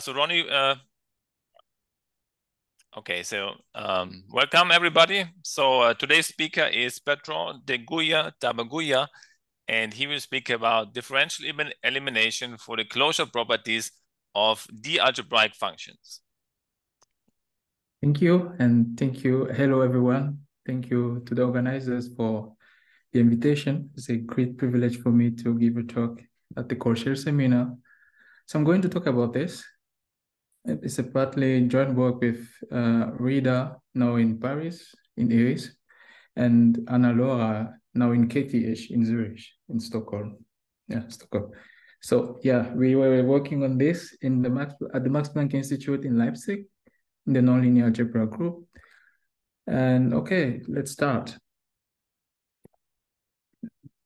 So Ronnie, okay, so welcome everybody. So today's speaker is Bertrand Teguia Tabuguia, and he will speak about differential elimination for the closure properties of D-algebraic functions. Thank you, and thank you. Hello, everyone. Thank you to the organizers for the invitation. It's a great privilege for me to give a talk at the CoreShare seminar. So I'm going to talk about this. It's a partly joint work with Rida, now in Paris, in Iris, and Anna Laura, now in KTH, in Zurich, in Stockholm. Yeah, Stockholm. So yeah, we were working on this at the Max Planck Institute in Leipzig, in the nonlinear algebra group. And okay, let's start.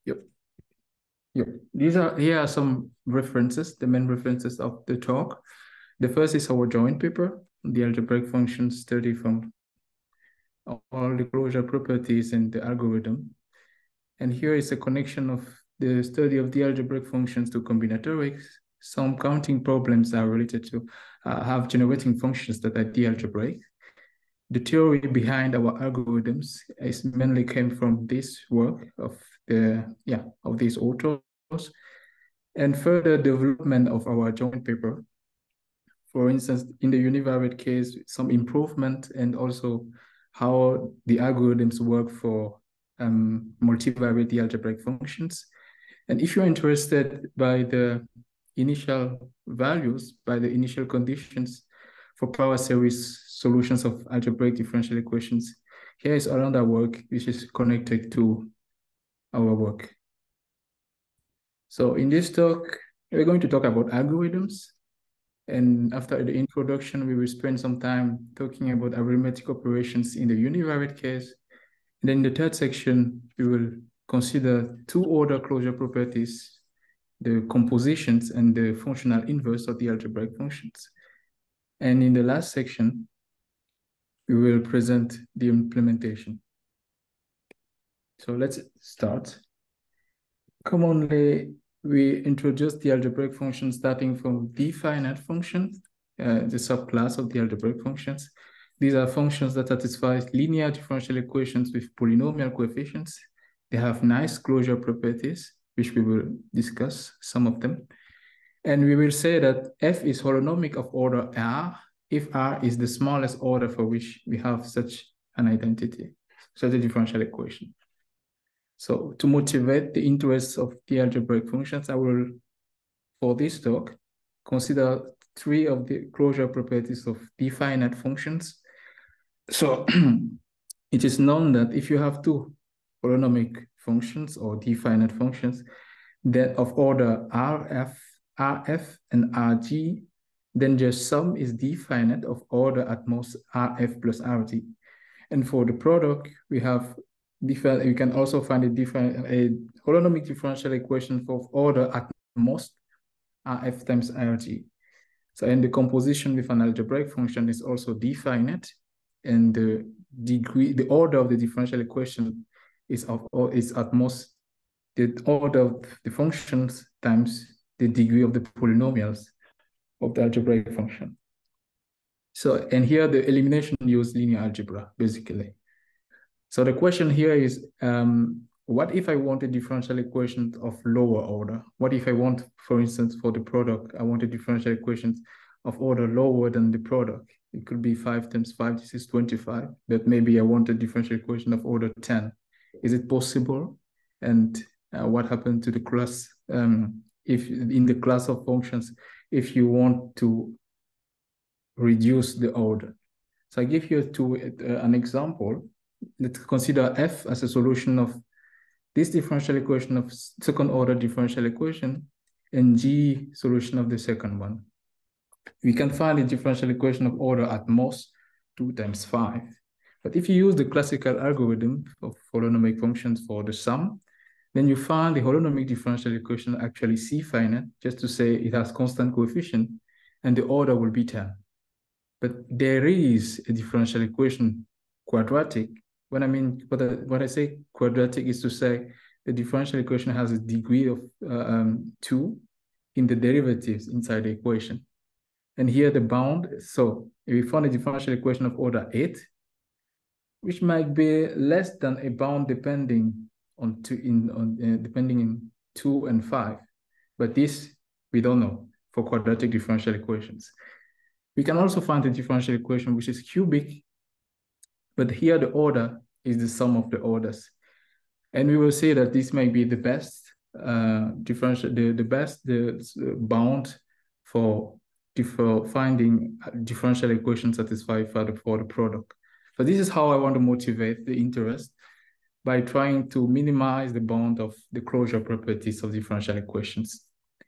Yep. Here are some references, the main references of the talk. The first is our joint paper, the algebraic functions study from all the closure properties and the algorithm. And here is a connection of the study of the algebraic functions to combinatorics. Some counting problems are related to have generating functions that are D-algebraic. The theory behind our algorithms is mainly came from this work of these authors, and further development of our joint paper. For instance, in the univariate case, some improvement, and also how the algorithms work for multivariate algebraic functions. And if you're interested by the initial values, by the initial conditions for power series solutions of algebraic differential equations, here is another work which is connected to our work. So in this talk, we're going to talk about algorithms. And after the introduction, we will spend some time talking about arithmetic operations in the univariate case. And then in the third section, we will consider two-order closure properties, the compositions and the functional inverse of the algebraic functions. And in the last section, we will present the implementation. So let's start. Commonly, we introduce the algebraic function starting from D-finite functions, the subclass of the algebraic functions. These are functions that satisfy linear differential equations with polynomial coefficients. They have nice closure properties, which we will discuss some of them. And we will say that f is holonomic of order R if R is the smallest order for which we have such an identity, such a differential equation. So to motivate the interests of the algebraic functions, I will, for this talk, consider three of the closure properties of D-finite functions. So it is known that if you have two holonomic functions or D-finite functions that of order Rf and Rg, then their sum is D-finite of order at most Rf plus Rg. And for the product, we have you can also find a holonomic differential equation for order at most Rf times Rg. So, and the composition with an algebraic function is also D-finite, and the order of the differential equation is at most the order of the functions times the degree of the polynomials of the algebraic function. So, and here the elimination uses linear algebra, basically. So the question here is, what if I want a differential equation of lower order? What if I want, for instance, for the product, I want a differential equation of order lower than the product? It could be 5 times 5, this is 25, but maybe I want a differential equation of order 10. Is it possible? And what happened to the class, if in the class of functions, if you want to reduce the order? So I give you an example. Let's consider f as a solution of this differential equation of second order differential equation and g solution of the second one. We can find a differential equation of order at most 2 times 5. But if you use the classical algorithm of holonomic functions for the sum, then you find the holonomic differential equation actually C-finite, just to say it has constant coefficient, and the order will be 10. But there is a differential equation quadratic. When I say quadratic is to say the differential equation has a degree of 2 in the derivatives inside the equation. And here the bound, so we found a differential equation of order 8, which might be less than a bound depending on 2 and 5. But this, we don't know for quadratic differential equations. We can also find a differential equation which is cubic, but here the order is the sum of the orders. And we will say that this may be the best differential, the bound for finding differential equations satisfied for the product. So this is how I want to motivate the interest, by trying to minimize the bound of the closure properties of differential equations.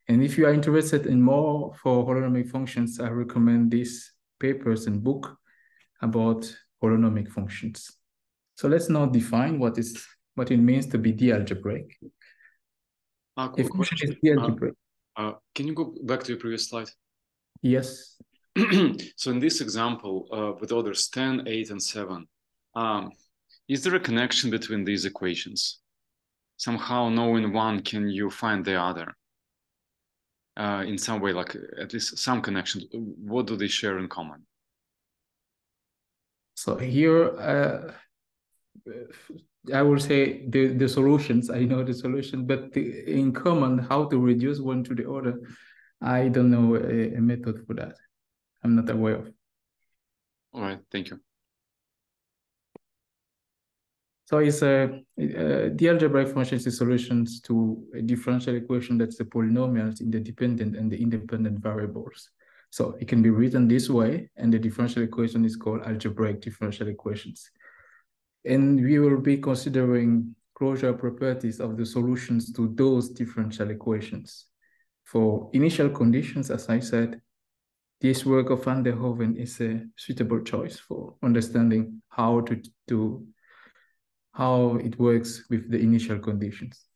And if you are interested in more for holonomic functions, I recommend these papers and book about holonomic functions. So let's now define what it means to be D-algebraic. A function is D-algebraic. Can you go back to your previous slide? Yes. So in this example, with orders 10, 8, and 7, is there a connection between these equations? Somehow knowing one, can you find the other? In some way, like at least some connection. What do they share in common? So here, I will say the solutions, I know the solution, but in common, how to reduce one to the other, I don't know a method for that. I'm not aware of. All right, thank you. So it's the algebraic function is the solutions to a differential equation that's the polynomials in the dependent and the independent variables. So it can be written this way, and the differential equation is called algebraic differential equations. And we will be considering closure properties of the solutions to those differential equations. For initial conditions, as I said, this work of Van der Hoeven is a suitable choice for understanding how it works with the initial conditions.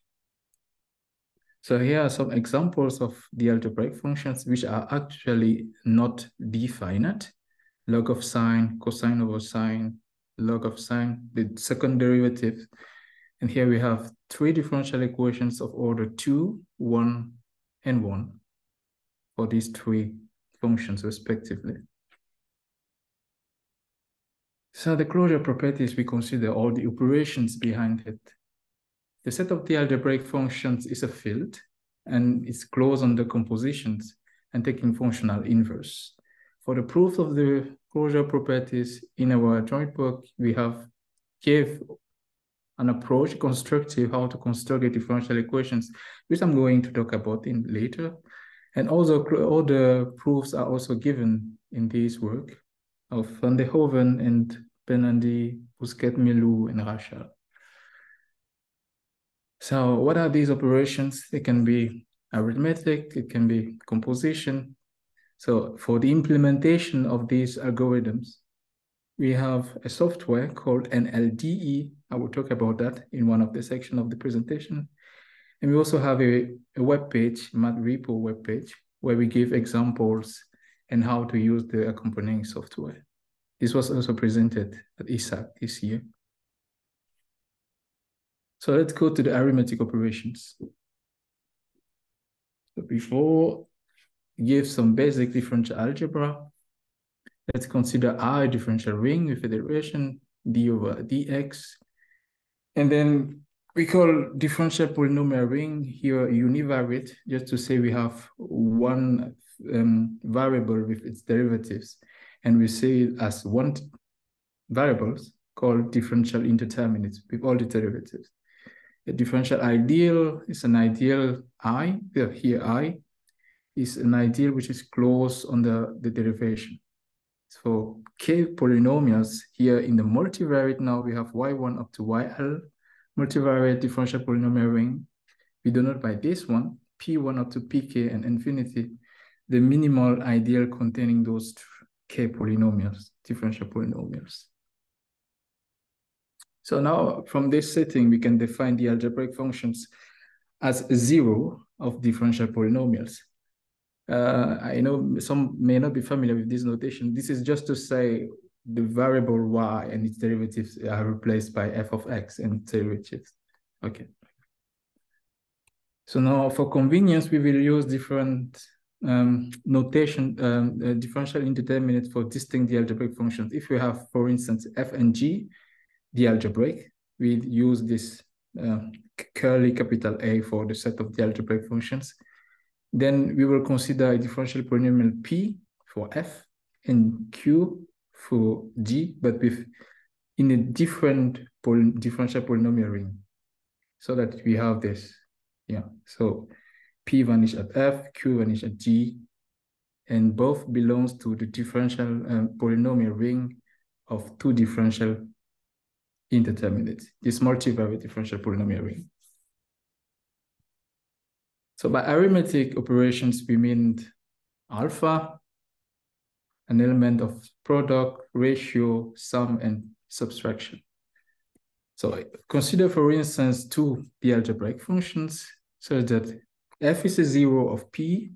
So here are some examples of the algebraic functions which are actually not definite. Log of sine, cosine over sine, log of sine, the second derivative. And here we have 3 differential equations of order 2, 1, and 1 for these 3 functions respectively. So the closure properties, we consider all the operations behind it. The set of the algebraic functions is a field, and it's closed on the compositions and taking functional inverse. For the proof of the closure properties in our joint work, we have gave an approach, constructive, how to construct the differential equations, which I'm going to talk about in later. And also all the proofs are also given in this work of Van der Hoeven and Benandi, Bousquet-Milou, and Rachel. So what are these operations? They can be arithmetic, it can be composition. So for the implementation of these algorithms, we have a software called an LDE. I will talk about that in one of the sections of the presentation. And we also have a web page, MathRepo web page, where we give examples and how to use the accompanying software. This was also presented at ISAC this year. So let's go to the arithmetic operations. So before we give some basic differential algebra, let's consider R a differential ring with a derivation d over dx. And then we call differential polynomial ring here univariate, just to say we have one variable with its derivatives. And we say it as one variables called differential indeterminates with all the derivatives. A differential ideal is an ideal I, here I, is an ideal which is closed on the derivation. So k polynomials here in the multivariate, now we have y1 up to yl, multivariate differential polynomial ring. We denote by this one, p1 up to pk and infinity, the minimal ideal containing those k polynomials, differential polynomials. So now from this setting, we can define the algebraic functions as 0 of differential polynomials. I know some may not be familiar with this notation. This is just to say the variable y and its derivatives are replaced by f of x and its derivatives. Okay. So now for convenience, we will use different notation, differential indeterminate for distinct D-algebraic functions. If we have, for instance, f and g D-algebraic, we use this curly capital A for the set of D-algebraic functions. Then we will consider a differential polynomial P for f and Q for g, but in a different differential polynomial ring, so that we have this. Yeah, so P vanish at f, Q vanish at g, and both belongs to the differential polynomial ring of two differential indeterminates, this multivariate differential polynomial ring. So by arithmetic operations, we mean alpha, an element of product, ratio, sum, and subtraction. So consider, for instance, two D-algebraic functions so that f is a zero of P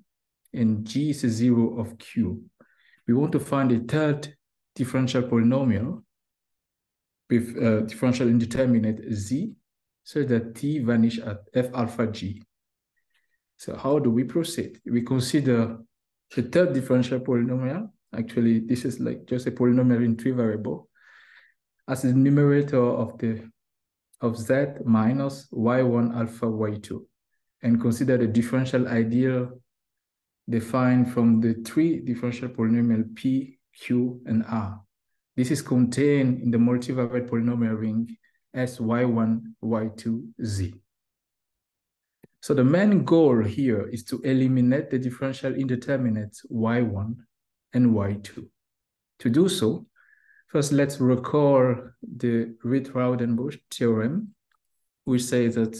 and g is a zero of Q. We want to find a third differential polynomial with differential indeterminate z so that t vanish at f alpha g. So how do we proceed? We consider the third differential polynomial. Actually, this is like just a polynomial in three variables as the numerator of z minus y1 alpha y2, and consider the differential ideal defined from the three differential polynomial p, q, and r. This is contained in the multivariate polynomial ring S y1, y2, z. So the main goal here is to eliminate the differential indeterminates y1 and y2. To do so, first let's recall the Ritz-Raudenbusch theorem, which says that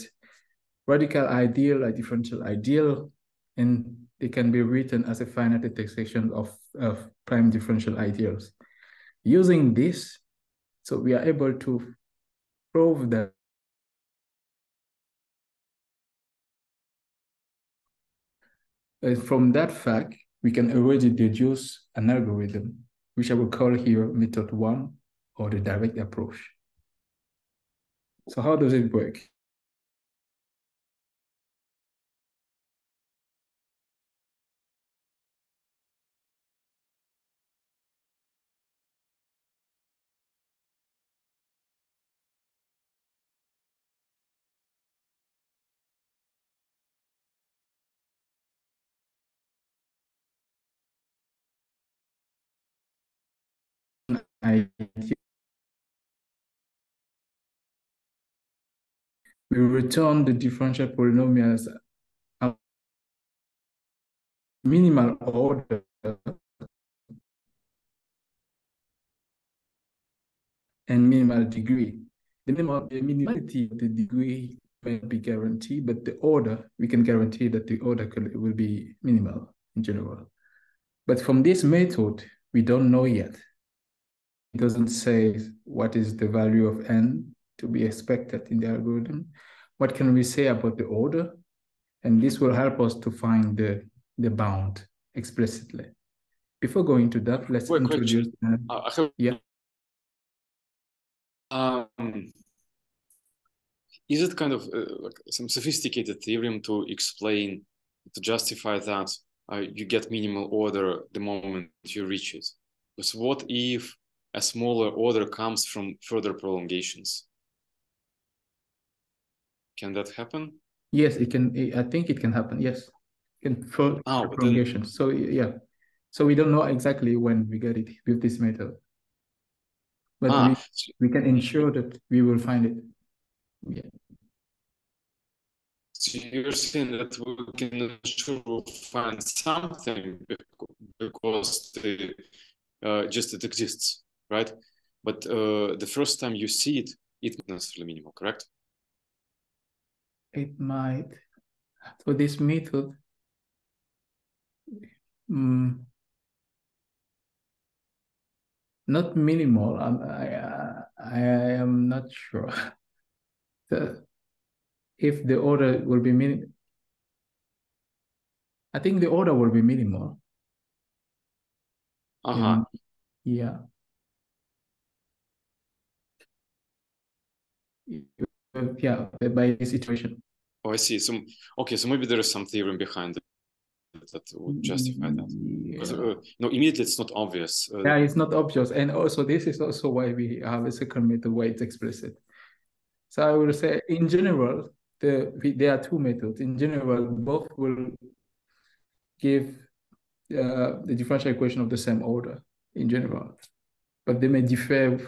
radical ideal are differential ideal, and they can be written as a finite intersection of prime differential ideals. Using this, so we are able to prove that from that fact, we can already deduce an algorithm, which I will call here method 1, or the direct approach. So how does it work? We return the differential polynomials of minimal order and minimal degree. The minimality of the degree may be guaranteed, but the order, we can guarantee that the order will be minimal in general. But from this method, we don't know yet. It doesn't say what is the value of n to be expected in the algorithm. What can we say about the order? And this will help us to find the bound explicitly. Before going to that, let's introduce... yeah. Is it kind of like some sophisticated theorem to explain, to justify that you get minimal order the moment you reach it? Because what if a smaller order comes from further prolongations? Can that happen? Yes, it can. I think it can happen. Yes, can further prolongation. So yeah, so we don't know exactly when we get it with this method, but we can ensure that we will find it. Yeah. So you're saying that we can ensure we'll find something because just it exists, right? But the first time you see it, it's not necessarily minimal, correct? It might. So this method, not minimal. I am not sure. If the order will be minimal, I think the order will be minimal. Yeah. Yeah, by this iteration. Oh, I see. So okay, so maybe there is some theorem behind it. that would justify that? Because no, immediately it's not obvious. Yeah, it's not obvious. And also this is also why we have a second method where it's explicit. So I will say in general, there are two methods. In general, both will give the differential equation of the same order in general, but they may differ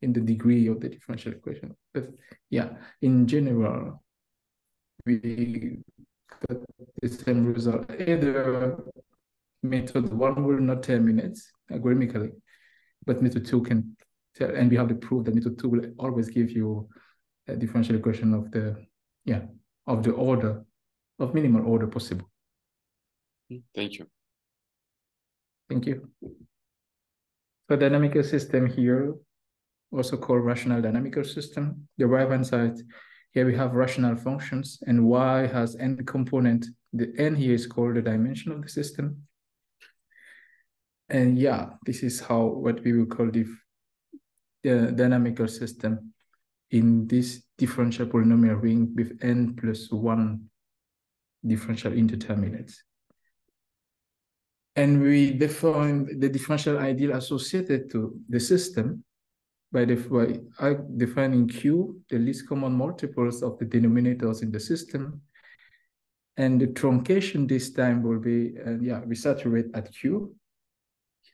in the degree of the differential equation. But yeah, in general, we got the same result. Either method one will not terminate algorithmically, but method two can tell, and we have the proof that method two will always give you a differential equation of the order, of minimal order possible. Thank you. Thank you. So dynamical system here, also called rational dynamical system. The right-hand side, here we have rational functions, and y has n component. The n here is called the dimension of the system. And yeah, this is what we will call the dynamical system in this differential polynomial ring with n plus 1 differential indeterminates. And we define the differential ideal associated to the system by defining Q, the least common multiples of the denominators in the system. And the truncation this time will be, we saturate at Q,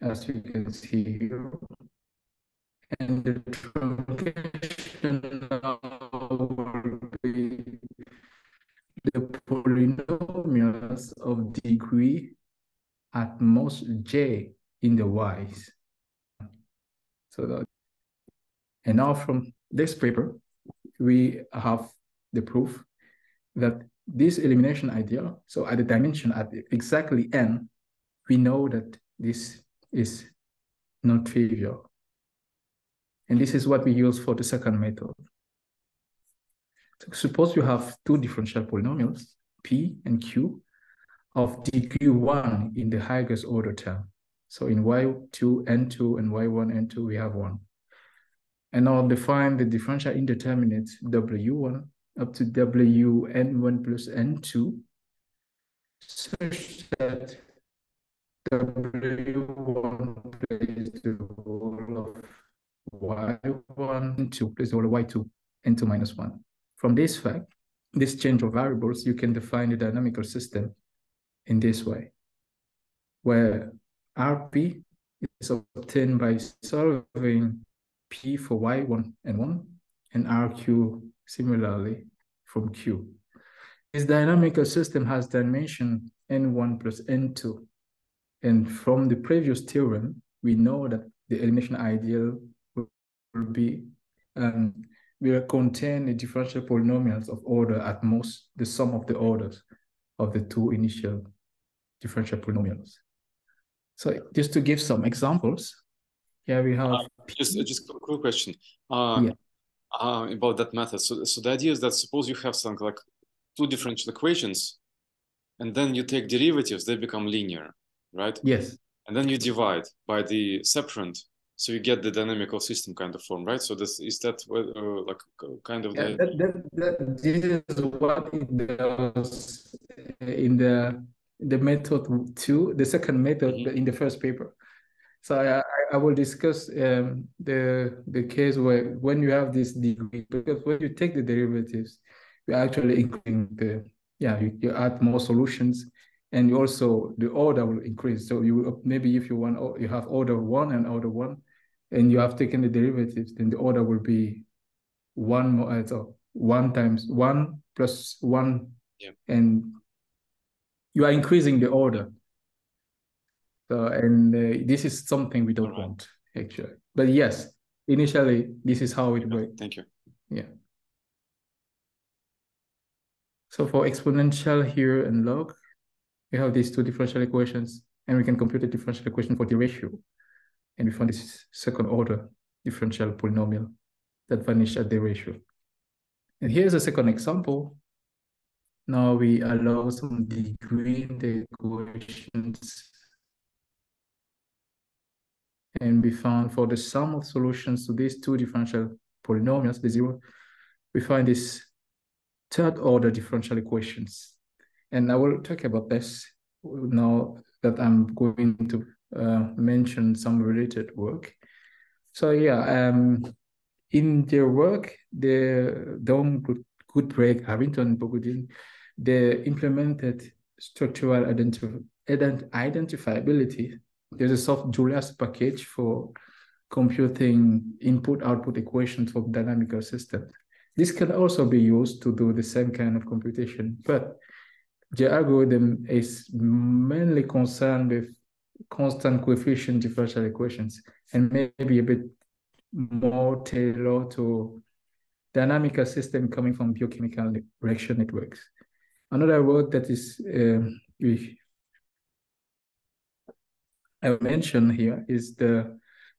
as you can see here. And the truncation now will be the polynomials of degree at most j in the y's. And now from this paper, we have the proof that this elimination ideal, so at the dimension at exactly n, we know that this is not trivial. And this is what we use for the second method. So suppose you have two differential polynomials, p and q, of degree 1 in the highest order term. So in y2, n2, and y1, n2, we have 1. And I'll define the differential indeterminates w1 up to wn1 plus n2 such that w1 plays the role of y1, n2 plays the role of y2, n2 minus 1. From this fact, this change of variables, you can define the dynamical system in this way, where Rp is obtained by solving P for y1 and 1, and Rq similarly from Q. This dynamical system has dimension n1 plus n2. And from the previous theorem, we know that the elimination ideal will contain the differential polynomials of order at most the sum of the orders of the two initial differential polynomials. So just to give some examples, here we have just a quick question about that method. So the idea is that suppose you have something like two differential equations, and then you take derivatives, they become linear, right? Yes. And then you divide by the separand, so you get the dynamical system kind of form, right? So is that like kind of this is what it does in the method 2, the second method in the first paper. So I will discuss the case where when you have this degree, because when you take the derivatives, you're actually increasing you add more solutions, and you also the order will increase. So you maybe if you have order 1 and order 1, and you have taken the derivatives, then the order will be 1 more, so 1 times 1 plus 1, and you are increasing the order. So, and this is something we don't want, actually. But yes, initially, this is how it works. Thank you. Yeah. So for exponential here and log, we have these two differential equations, and we can compute the differential equation for the ratio. And we find this second order differential polynomial that vanishes at the ratio. And here's a second example. Now we allow some degree in the equations. And we found for the sum of solutions to these two differential polynomials, the zero, we find this third order differential equations. And I will talk about this now that I'm going to mention some related work. So yeah, in their work, the Goodbreak, Harrington, and Bogudin, they implemented structural identifiability. There's a soft Julius package for computing input-output equations for dynamical systems. This can also be used to do the same kind of computation, but the algorithm is mainly concerned with constant coefficient differential equations and maybe a bit more tailored to dynamical system coming from biochemical reaction networks. Another work that is I mentioned here is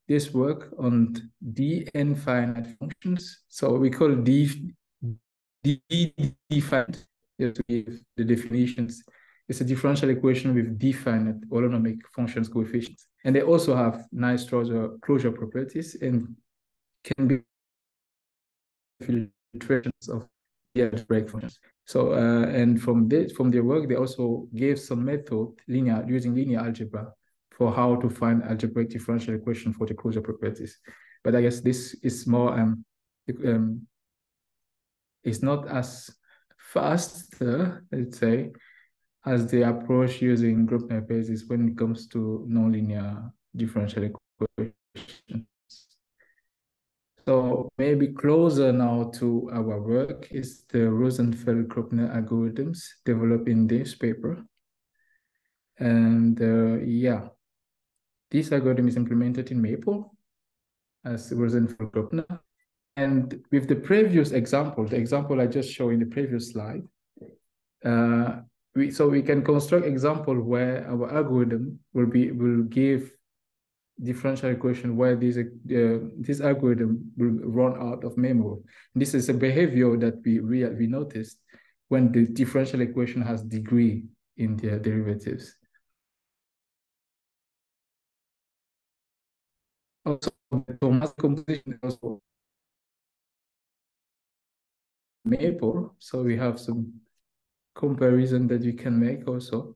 this work on D-finite functions. So we call D-finite, to give the definitions. It's a differential equation with D-finite holonomic functions coefficients. And they also have nice closure properties and can be filtrations of D-algebraic functions. So, and from their work, they also gave some method using linear algebra for how to find algebraic differential equation for the closure properties. But I guess this is more, it's not as fast, let's say, as the approach using Grobner basis when it comes to nonlinear differential equations. So maybe closer now to our work is the Rosenfeld-Grobner algorithms developed in this paper. And yeah, this algorithm is implemented in Maple as Rosenfeld-Grobner. And with the previous example, the example I just showed in the previous slide, so we can construct example where our algorithm will give differential equation where this algorithm will run out of memory. This is a behavior that we noticed when the differential equation has degree in their derivatives. Also, the mass composition also Maple, so we have some comparison that we can make also.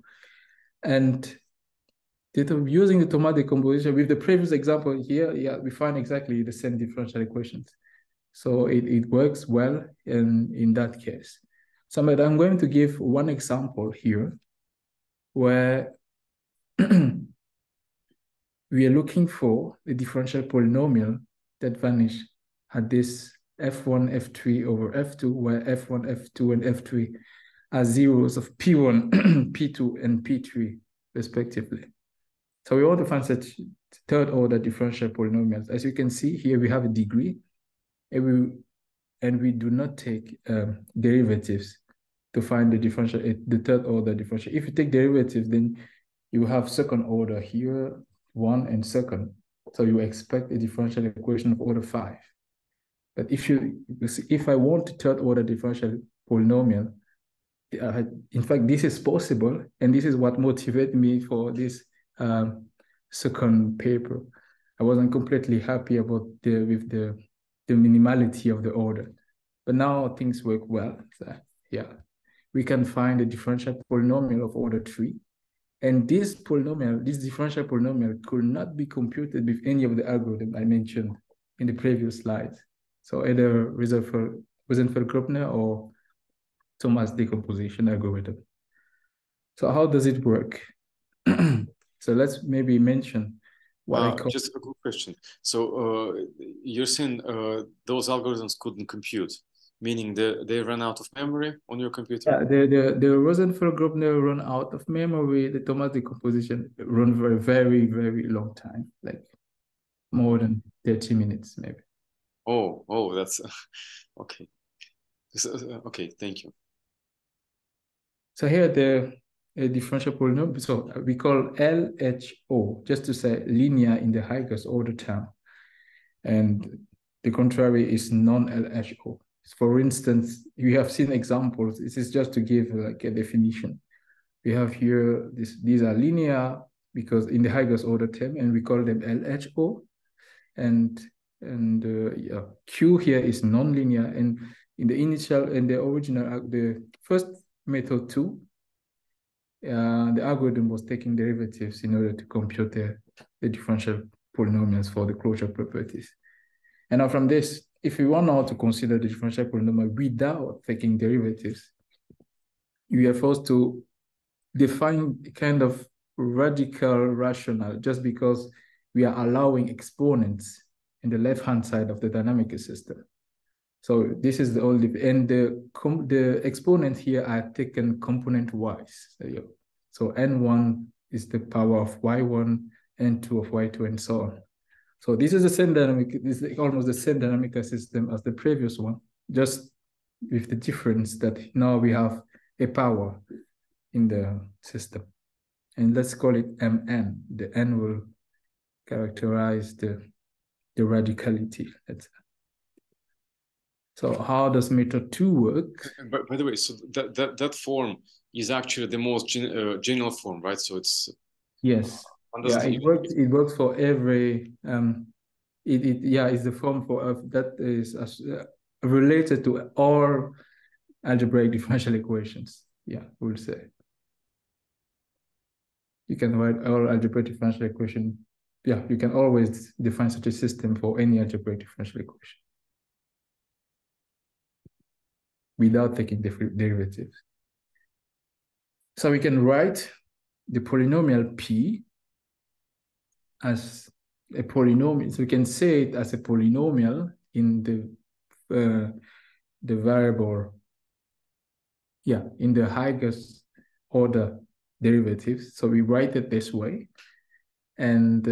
And using the Thomas decomposition with the previous example here, yeah, we find exactly the same differential equations. So it works well in that case. So I'm going to give one example here where we are looking for a differential polynomial that vanish at this f1, f3 over f2, where f1, f2, and f3 are zeros of p1, p2, and p3, respectively. So we want to find such third order differential polynomials. As you can see here, we have a degree, and we do not take derivatives to find the third order differential. If you take derivatives, then you have second order here, 1 and second. So you expect a differential equation of order 5. But if I want a third order differential polynomial, in fact, this is possible, and this is what motivated me for this second paper. I wasn't completely happy about with the minimality of the order, but now things work well. So, yeah, we can find a differential polynomial of order 3, and this differential polynomial could not be computed with any of the algorithm I mentioned in the previous slides. So either Rosenfeld-Grobner or Thomas decomposition algorithm. So how does it work? So let's maybe mention what I call... Just a quick question. So you're saying those algorithms couldn't compute, meaning they run out of memory on your computer? Yeah, the Rosenfeld-Grobner run out of memory. The Thomas decomposition run for a very, very long time, like more than 30 minutes, maybe. Oh, that's okay. Okay, thank you. So here the differential polynomial, so we call LHO, just to say linear in the highest order term. And the contrary is non-LHO. For instance, you have seen examples. This is just to give like a definition. We have here, these are linear because in the highest order term, and we call them LHO. And yeah, Q here is non-linear. And in the original, the first method 2, the algorithm was taking derivatives in order to compute the differential polynomials for the closure properties. And now from this, if we want now to consider the differential polynomial without taking derivatives, we are forced to define a kind of radical rational just because we are allowing exponents in the left-hand side of the dynamic system. So this is the only, and the exponent here are taken component-wise. So n1 is the power of y1, n2 of y2, and so on. So this is the same dynamic, this is almost the same dynamical system as the previous one, just with the difference that now we have a power in the system. And let's call it Mn. The n will characterize the radicality. So how does method 2 work? By the way, so that form is actually the most general form, right? So it's yes, yeah, it works for every it's the form for that is related to all algebraic differential equations. Yeah, we'll say you can write all algebraic differential equation. Yeah, you can always define such a system for any algebraic differential equation without taking derivatives. So we can write the polynomial P as a polynomial. So we can say it as a polynomial in the variable, in the highest order derivatives. So we write it this way. And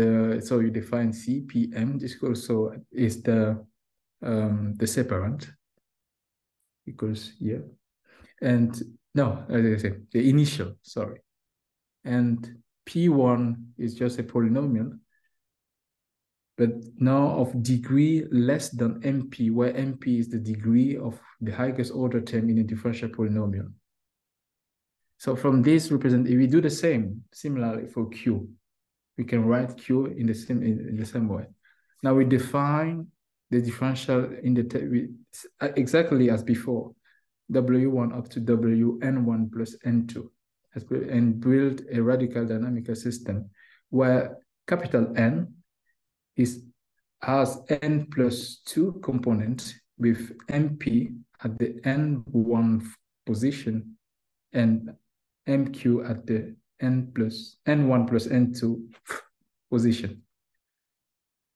so you define CPM. This also is the separand equals here. And no, as I say, the initial, sorry. And P1 is just a polynomial, but now of degree less than MP, where MP is the degree of the highest order term in a differential polynomial. So from this represent, if we do the same, similarly for Q, we can write Q in the same way. Now we define the differential in the exactly as before, W1 up to Wn1 plus N2, and build a radical dynamical system where capital N has n plus 2 components with MP at the N1 position and MQ at the N1 plus N2 position.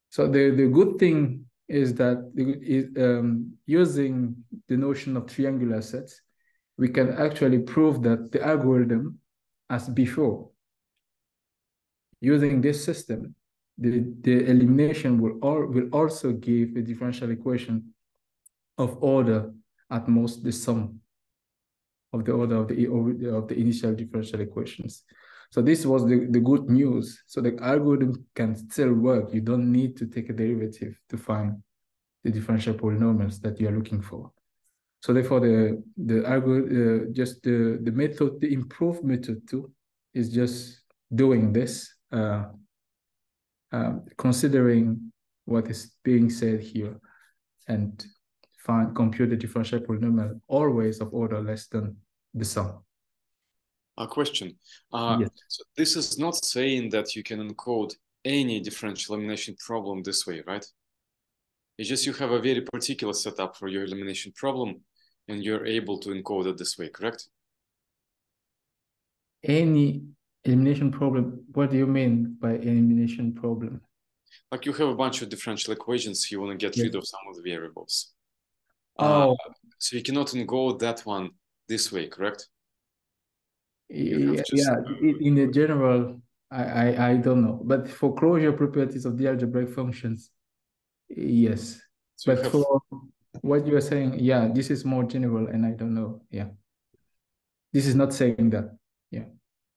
So the good thing is that using the notion of triangular sets, we can actually prove that the algorithm, as before, using this system, the elimination will also give a differential equation of order at most the sum of the order of the initial differential equations. So this was the good news. So the algorithm can still work. You don't need to take a derivative to find the differential polynomials that you are looking for. So therefore, the algorithm, just the method, the improved method 2 is just doing this, considering what is being said here, and compute the differential polynomial always of order less than the sum. A question. Yes. So this is not saying that you can encode any differential elimination problem this way, right? It's just you have a very particular setup for your elimination problem, and you're able to encode it this way, correct? Any elimination problem? What do you mean by elimination problem? Like you have a bunch of differential equations, you want to get Yes. rid of some of the variables. Oh. So you cannot encode that one this way, correct? Yeah, in the general, I don't know. But for closure properties of the algebraic functions, yes. So but for what you are saying, yeah, this is more general, and I don't know. Yeah. This is not saying that. Yeah.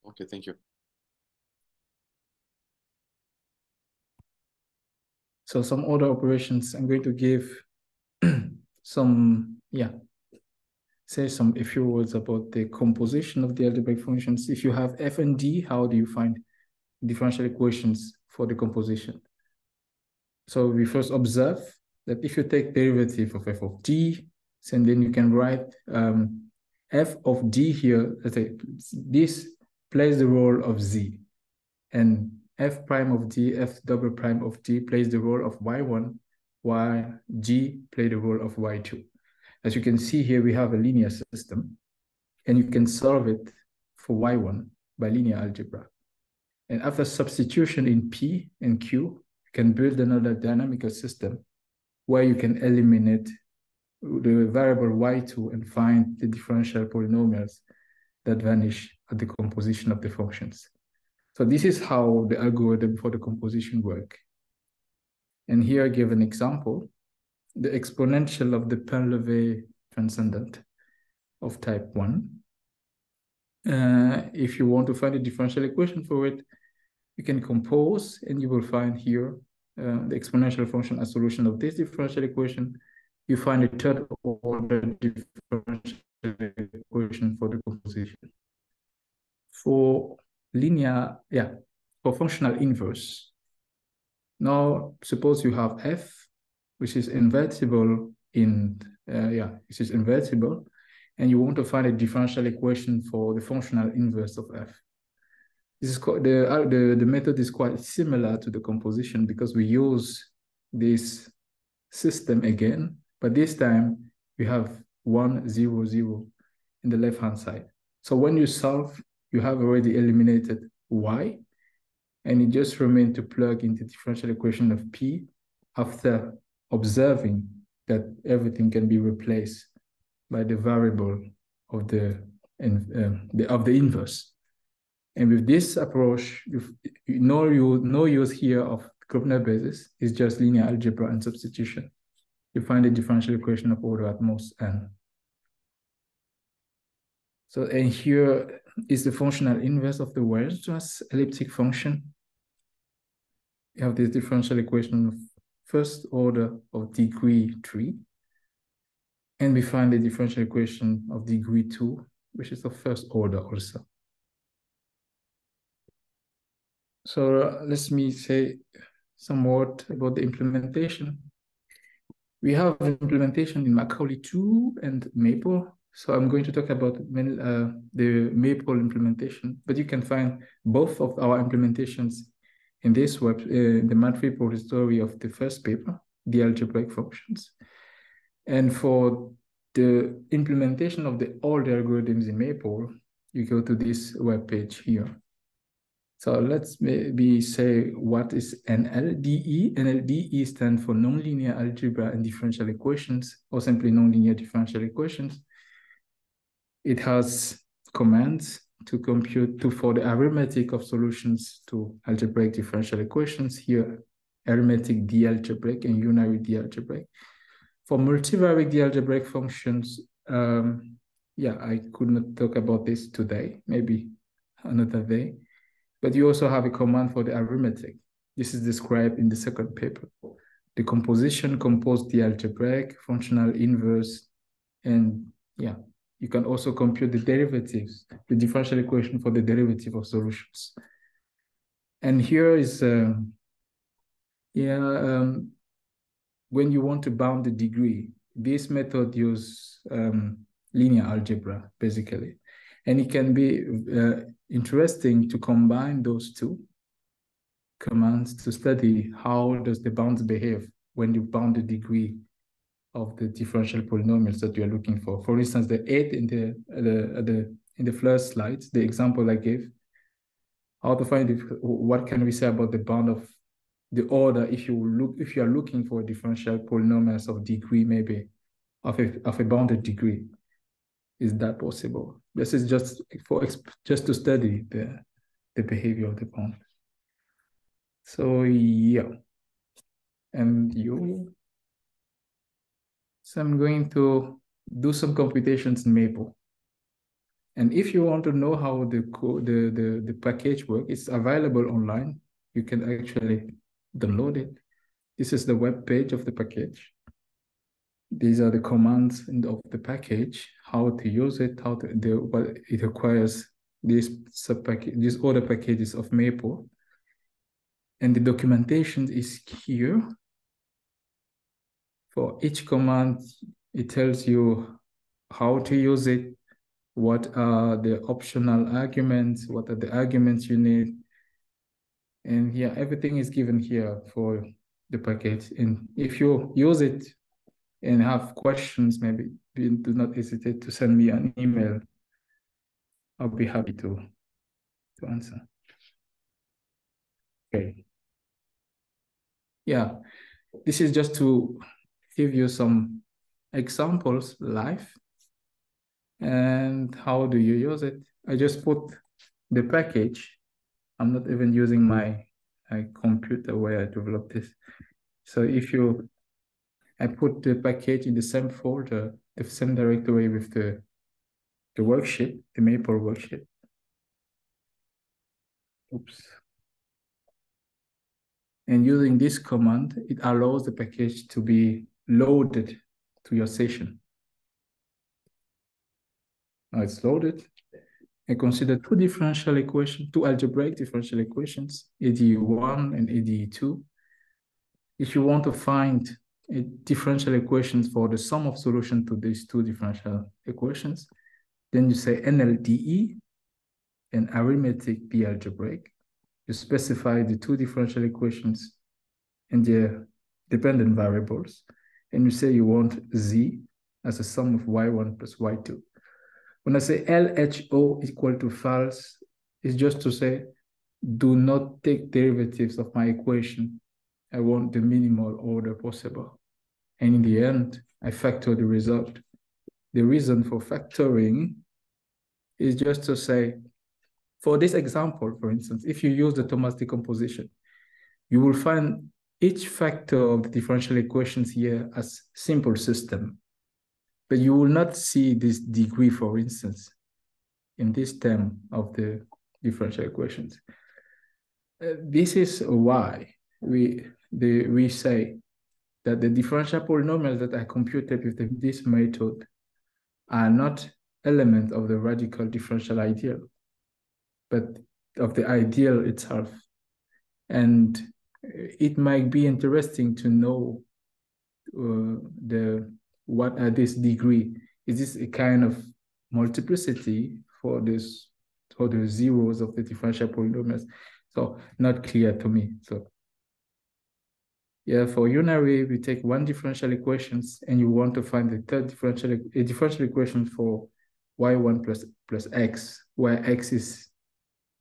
Okay, thank you. So some other operations, I'm going to give some, say a few words about the composition of the algebraic functions. If you have f and d, how do you find differential equations for the composition? So we first observe that if you take derivative of f of d, and then you can write f of d here, let's say this plays the role of z, and f prime of d, f double prime of d plays the role of y1, while g play the role of y2. As you can see here, we have a linear system, and you can solve it for y1 by linear algebra. And after substitution in P and Q, you can build another dynamical system where you can eliminate the variable y2 and find the differential polynomials that vanish at the composition of the functions. So this is how the algorithm for the composition work. And here I give an example, the exponential of the Penlevé transcendent of type 1. If you want to find a differential equation for it, you can compose, and you will find here the exponential function as solution of this differential equation. You find a third order differential equation for the composition. For linear, for functional inverse. Now, suppose you have f, which is invertible in, this is invertible, and you want to find a differential equation for the functional inverse of f. This is called, the method is quite similar to the composition because we use this system again, but this time we have 1, 0, 0 in the left-hand side. So when you solve, you have already eliminated y, and it just remains to plug into the differential equation of p after observing that everything can be replaced by the variable of the inverse. And with this approach, no use here of Grobner basis. It's just linear algebra and substitution. You find a differential equation of order at most n. So, and here is the functional inverse of the Weierstrass elliptic function. You have this differential equation of first order of degree 3. And we find the differential equation of degree 2, which is of first order also. So let me say some word about the implementation. We have implementation in Macaulay 2 and Maple. So I'm going to talk about the Maple implementation, but you can find both of our implementations in this web, in the math repository of the first paper, D-algebraic functions. And for the implementation of all the algorithms in Maple, you go to this web page here. So let's maybe say what is NLDE. NLDE stands for nonlinear algebra and differential equations, or simply nonlinear differential equations. It has commands to compute for the arithmetic of solutions to algebraic differential equations here, arithmetic D-algebraic and unary D-algebraic. For multivariate D-algebraic functions, I could not talk about this today, maybe another day. But you also have a command for the arithmetic. This is described in the second paper. The composition composed D-algebraic, functional inverse, and you can also compute the derivatives, the differential equation for the derivative of solutions. And here is, when you want to bound the degree, this method uses linear algebra, basically. And it can be interesting to combine those two commands to study how does the bounds behave when you bound the degree of the differential polynomials that you are looking for. For instance, the 8 in the first slides, the example I gave, how to find what can we say about the bound of the order if you are looking for differential polynomials of degree, maybe of a bounded degree. Is that possible? This is just to study the behavior of the bound. So so I'm going to do some computations in Maple. And if you want to know how the package works, it's available online. You can actually download it. This is the web page of the package. These are the commands of the package, how to use it, what it requires, these other packages of Maple. And the documentation is here. For each command, it tells you how to use it, what are the optional arguments, what are the arguments you need. And yeah, everything is given here for the package. And if you use it and have questions, maybe do not hesitate to send me an email. I'll be happy to answer. Okay. Yeah, this is just to give you some examples live. And how do you use it? I just put the package. I'm not even using my computer where I developed this. So I put the package in the same folder, the same directory with the worksheet, the Maple worksheet. Oops. And using this command, it allows the package to be loaded to your session. Now it's loaded. I consider two algebraic differential equations, ADE1 and ADE2. If you want to find differential equations for the sum of solutions to these two differential equations, then you say NLDE and arithmetic D-algebraic. You specify the two differential equations and their dependent variables, and you say you want Z as a sum of Y1 plus Y2. When I say LHO equal to false, it's just to say, do not take derivatives of my equation. I want the minimal order possible. And in the end, I factor the result. The reason for factoring is just to say, for this example, for instance, if you use the Thomas decomposition, you will find each factor of the differential equations here as simple system. But you will not see this degree, for instance, in this term of the differential equations. This is why we say that the differential polynomials that are computed with this method are not elements of the radical differential ideal, but of the ideal itself. And it might be interesting to know what are this degree. Is this a kind of multiplicity for the zeros of the differential polynomials? So not clear to me. So yeah, for unary, we take one differential equations and you want to find the third differential equation for y1 plus x, where x is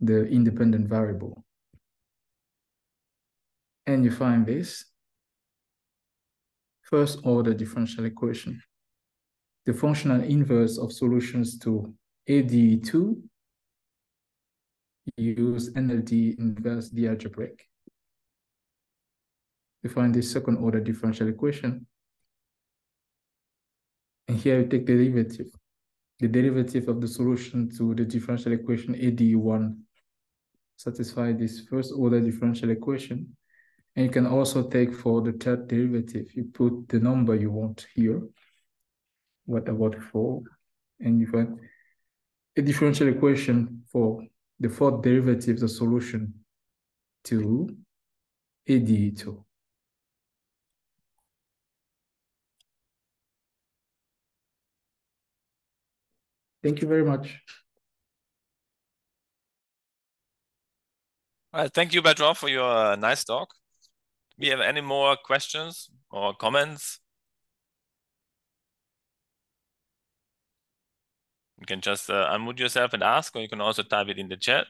the independent variable. And you find this first order differential equation. The functional inverse of solutions to ADE2, you use NLD inverse D-algebraic. You find this second order differential equation. And here you take the derivative of the solution to the differential equation ADE1. Satisfy this first order differential equation. And you can also take for the third derivative, you put the number you want here, what about 4, and you find a differential equation for the fourth derivative, the solution to ADE2. Thank you very much. All right, thank you, Bertrand, for your nice talk. Do we have any more questions or comments? You can just unmute yourself and ask, or you can also type it in the chat.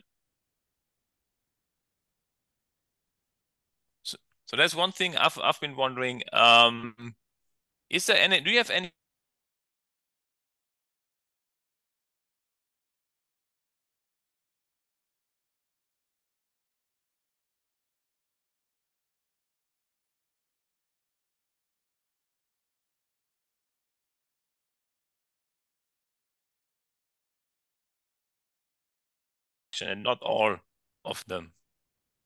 So that's one thing I've been wondering. Is there do you have any and not all of them?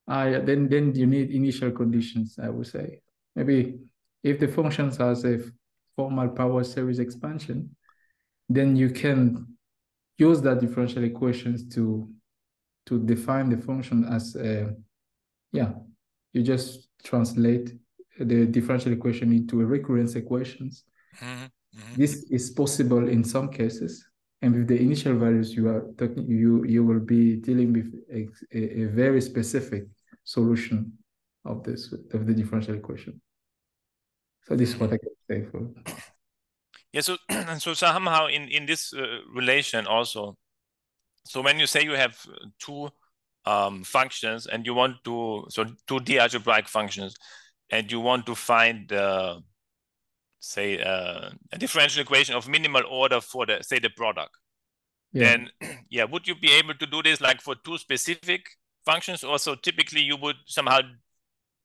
Yeah, then you need initial conditions, I would say. Maybe if the functions has a formal power series expansion, then you can use that differential equations to define the function as you just translate the differential equation into a recurrence equations. This is possible in some cases, And with the initial values, you are talking, you will be dealing with a very specific solution of the differential equation. So this is what I can say for. Yeah. So so somehow in this relation also. So when you say you have two functions and you want to, so two D-algebraic functions, and you want to find say a differential equation of minimal order for the, say, the product, then yeah, would you be able to do this like for two specific functions? Also, typically you would somehow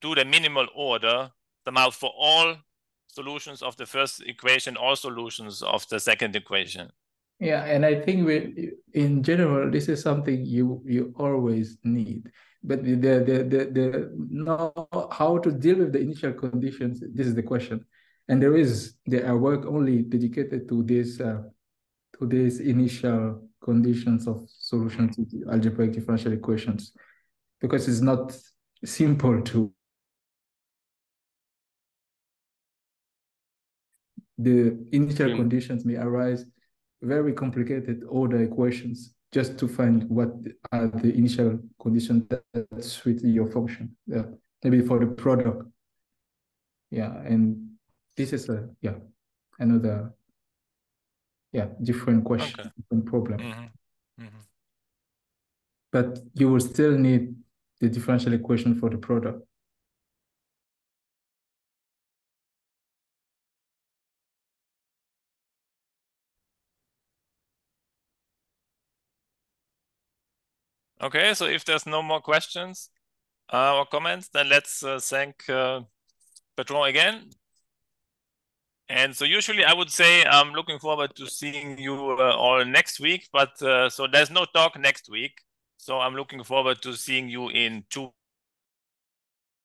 do the minimal order somehow for all solutions of the first equation, all solutions of the second equation. Yeah, and I think in general, this is something you always need. But the know how to deal with the initial conditions, this is the question. And there are work only dedicated to these initial conditions of solution to the algebraic differential equations, because it's not simple to. The initial conditions may arise very complicated order equations just to find what are the initial conditions that suit your function. Maybe for the product. Yeah, and this is another different question, different problem. But you will still need the differential equation for the product. Okay, so if there's no more questions or comments, then let's thank Bertrand again. And so usually I would say I'm looking forward to seeing you all next week, but so there's no talk next week. So I'm looking forward to seeing you in 2